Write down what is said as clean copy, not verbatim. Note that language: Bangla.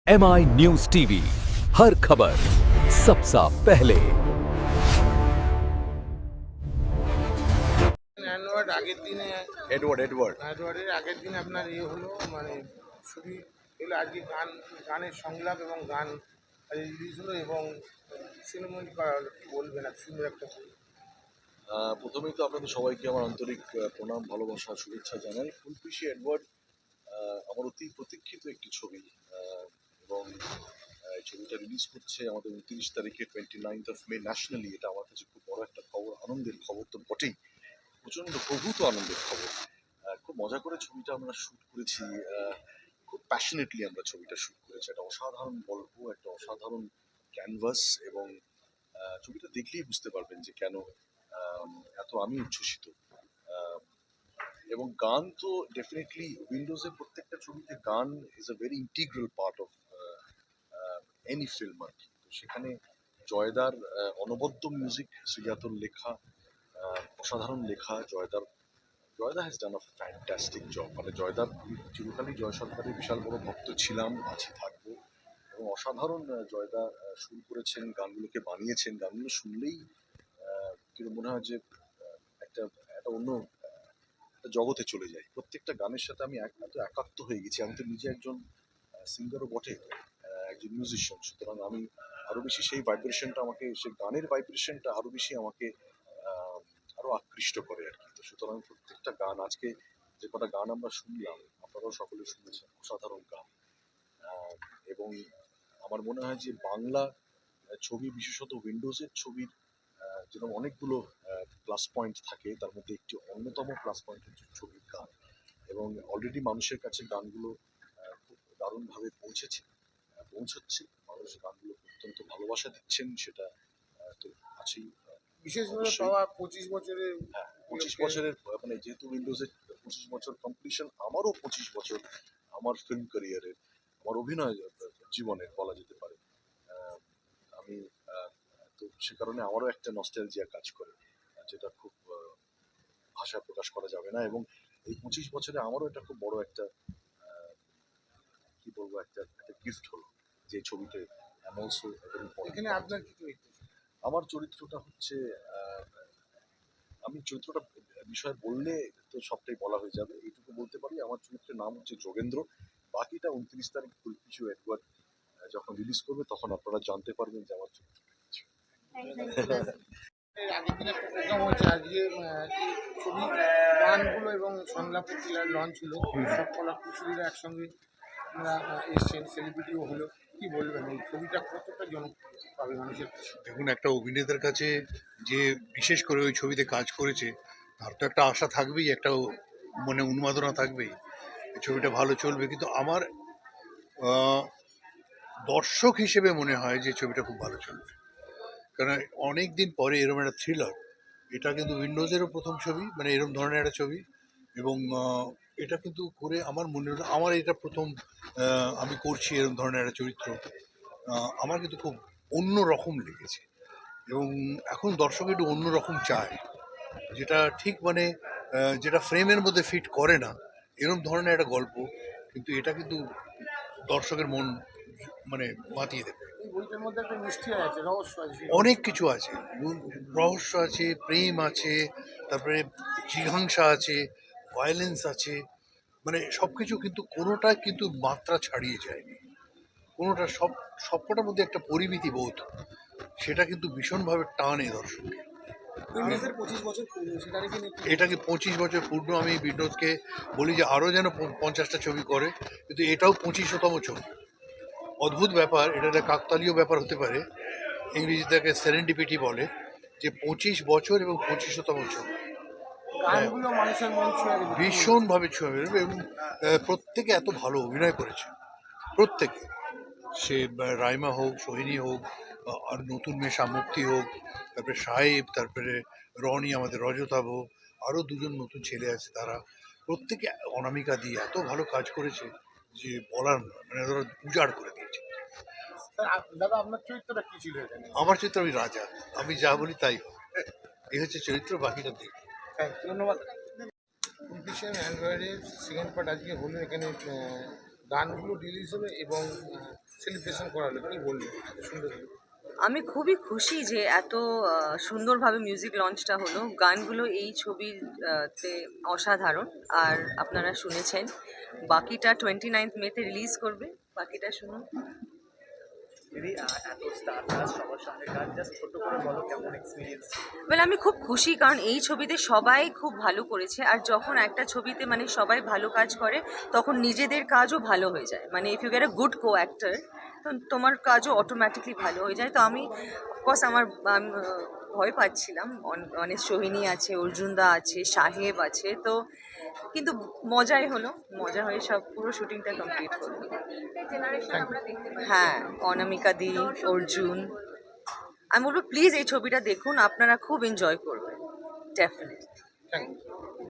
MI न्यूज़ टीवी, हर खबर सबसे पहले। অ্যানুয়ার্ড আগের দিনে অ্যাডওয়ার্ডের আগের দিন আপনার হলো মানে ছবি এগুলো আজকে গানের সংলাপ এবং গান রিলিজ হলো এবং সিনেমা করা হলো। কী বলবেন আর সুন্দর একটা ছবি। প্রথমেই তো আপনাদের সবাইকে আমার আন্তরিক প্রণাম, ভালোবাসা, শুভেচ্ছা জানাই। ফুলফিশি এডওয়ার্ড আমার অতি প্রতীক্ষিত একটি ছবি, এবং এই ছবিটা রিলিজ করছে আমাদের 29 তারিখে 29 মে ন্যাশনালি। এটা আমার কাছে খুব বড় একটা খবর, আনন্দের খবর তো বটেই, প্রচন্ড প্রভূত আনন্দের খবর। খুব মজা করে ছবিটা আমরা শ্যুট করেছি, খুব প্যাশনেটলি আমরা ছবিটা শ্যুট করেছি। একটা অসাধারণ গল্প, একটা অসাধারণ ক্যানভাস, এবং ছবিটা দেখলেই বুঝতে পারবেন যে কেন এত আমি উচ্ছ্বসিত। আহ, এবং গান তো ডেফিনেটলি উইন্ডোজের প্রত্যেকটা ছবিতে গান is a very integral part of any film আর কি। তো সেখানে জয়দার অনবদ্য মিউজিক, শ্রীজাতর লেখা, অসাধারণ লেখা। জয়দা has done a fantastic job. মানে জয়দার চিরকালই জয় সরকারের বিশাল বড় ভক্ত ছিলাম, আছি, থাকবো। এবং অসাধারণ জয়দা শুরু করেছেন, গানগুলোকে বানিয়েছেন। গানগুলো শুনলেই কিন্তু মনে হয় যে একটা একটা অন্য একটা জগতে চলে যাই। প্রত্যেকটা গানের সাথে আমি এত একাত্ম হয়ে গেছি। আমি তো নিজে একজন সিঙ্গারও বটে, একজন মিউজিশিয়ান। সুতরাং আমি আরো বেশি সেই ভাইব্রেশনটা, আমাকে সেই গানের ভাইব্রেশনটা আরো বেশি আমাকে আহ, আরো আকৃষ্ট করে আর কি। তো সুতরাং প্রত্যেকটা গান, আজকে যে কটা গান আমরা শুনলাম, আপনারাও সকলে শুনেছেন, অসাধারণ গান। এবং আমার মনে হয় যে বাংলা ছবি, বিশেষত উইন্ডোজের ছবির যেরকম অনেকগুলো প্লাস পয়েন্ট থাকে, তার মধ্যে একটি অন্যতম প্লাস পয়েন্ট হচ্ছে ছবির গান। এবং অলরেডি মানুষের কাছে গানগুলো খুব দারুণভাবে পৌঁছচ্ছে। মানুষ গানগুলো অত্যন্ত ভালোবাসা দিচ্ছেন, সেটা তো আছেই। বিশেষভাবে অবশ্যই। পাওয়া 25 বছরের হ্যাঁ, 25 বছরের মানে যেহেতু উইন্ডোজের 25 বছর কমপ্লিশন, আমারও 25 বছর আমার ফিল্ম ক্যারিয়ারের, আমার অভিনয় জীবনের বলা যেতে পারে। আহ, আমি তো সে কারণে আমারও একটা নস্টালজিয়া কাজ করে, যেটা খুব ভাষায় প্রকাশ করা যাবে না। এবং এই 25 বছরে আমারও এটা খুব বড় একটা আহ, কি বলবো, একটা একটা গিফট হলো যে ছবিতে অলসো। এখানে আপনার কি চরিত্র? আমার চরিত্রটা হচ্ছে আমি চরিত্রটা বিষয়ে বললে তো সবটাই বলা হয়ে যাবে। এইটুকু বলতে পারি, আমার চরিত্রের নাম হচ্ছে যোগেন্দ্র। বাকিটা 29 তারিখ ফুলফিশি এডওয়ার্ড যখন রিলিজ করবে তখন আপনারা জানতে পারবেন যে আমার চরিত্র কি ছিল। এর আগের দিন একটা প্রোগ্রাম হয়েছে আজকে এই ছবি গানগুলো এবং সংলাপের ট্রেলার লঞ্চ হলো, সব কলা কুশলীরা একসঙ্গে আপনারা এসছেন, সেলিব্রিটিও হলো। কি বলবেন এই ছবিটা কতটা জনপ্রিয় পাবে মানুষের কাছে? দেখুন, একটা অভিনেতার কাছে যে বিশেষ করে ওই ছবিতে কাজ করেছে, তার তো একটা আশা থাকবেই, একটা মনে উন্মাদনা থাকবেই এই ছবিটা ভালো চলবে। কিন্তু আমার আহ, দর্শক হিসেবে মনে হয় যে ছবিটা খুব ভালো চলবে, কারণ অনেক দিন পরে এরকম একটা থ্রিলার, এটা কিন্তু উইন্ডোজেরও প্রথম ছবি, মানে এরকম ধরনের একটা ছবি। এবং এটা কিন্তু করে আমার মনে হলো, আমার এটা প্রথম আমি করছি এরকম ধরনের একটা চরিত্র। আমার কিন্তু খুব অন্য রকম লেগেছে। এবং এখন দর্শক একটু অন্যরকম চায়, যেটা ঠিক মানে যেটা ফ্রেমের মধ্যে ফিট করে না এরকম ধরনের একটা গল্প, কিন্তু এটা কিন্তু দর্শকের মন মানে মাতিয়ে দেবে। এই বইটার মধ্যে একটা মিষ্টি আছে, রহস্য আছে। অনেক কিছু আছে, রহস্য আছে, প্রেম আছে, তারপরে জিঘাংসা আছে, ভায়োলেন্স আছে, মানে সব কিছু, কিন্তু কোনোটা কিন্তু মাত্রা ছাড়িয়ে যায়নি। কোনোটা সবকটার মধ্যে একটা পরিমিতি বোধ, সেটা কিন্তু ভীষণভাবে টানে দর্শককে। উইন্ডোজের 25 বছর পূর্ণ, সেটা নাকি এটাকে 25 বছর পূর্ণ, আমি বিনোদকে বলি যে আরও যেন 50টা ছবি করে, কিন্তু এটাও 25তম ছবি। অদ্ভুত ব্যাপার, এটা একটা কাকতালীয় ব্যাপার হতে পারে, ইংরেজিতে তাকে সেরেন্ডিপিটি বলে, যে 25 বছর এবং 25তম ছবি গানগুলো মানুষের মন ছুঁয়ে গেছে। ভীষণভাবে ছুঁয়ে বেরোবে। এবং প্রত্যেকে এত ভালো অভিনয় করেছে, প্রত্যেকে, সে রাইমা হোক, সোহিনী হোক, আর নতুন মেয়ে মুক্তি হোক, তারপরে সাহেব, তারপরে রনি, আমাদের রজতাভ, আরও দুজন নতুন ছেলে আছে, তারা প্রত্যেকে, অনামিকা দিয়ে এত ভালো কাজ করেছে যে বলার নয়, মানে ওরা উজাড় করে দিয়েছে। দাদা আপনার চরিত্রটা কি ছিল এখানে? আমার চরিত্র, আমি রাজা, আমি যা বলি তাই হয়। এই হচ্ছে চরিত্র, বাকিটা দেখি। ধন্যবাদ। কম্পিটিশন অ্যান্ড্রয়েডের সেকেন্ড পার্ট আজকে হলো, এখানে গানগুলো রিলিজ হবে এবং সেলিব্রেশন করা হলো, কি বলবেন এত সুন্দর? আমি খুবই খুশি যে এত সুন্দরভাবে মিউজিক লঞ্চটা হলো। গানগুলো এই ছবির তে অসাধারণ, আর আপনারা শুনেছেন। বাকিটা 29th মেতে রিলিজ করবে, বাকিটা শুনুন। দিদি এত স্টার কাজ সবার সঙ্গে কাজ, জাস্ট ছোট করে বলো কেমন এক্সপিরিয়েন্স? আমি খুব খুশি, কারণ এই ছবিতে সবাই খুব ভালো করেছে। আর যখন একটা ছবিতে মানে সবাই ভালো কাজ করে, তখন নিজেদের কাজও ভালো হয়ে যায়। মানে if you get a good co actor, তো তোমার কাজও অটোমেটিকলি ভালো হয়ে যায়। তো আমি অফকোর্স ভয় পাচ্ছিলাম, অনেক সোহিনী আছে, অর্জুনদা আছে, সাহেব আছে, তো কিন্তু মজাই হলো, মজা হয়ে সব পুরো শুটিংটা কমপ্লিট করলো। হ্যাঁ, অনামিকা দি, অর্জুন। আমি বলবো প্লিজ এই ছবিটা দেখুন, আপনারা খুব এনজয় করবেন, ডেফিনেটলি। Thank you.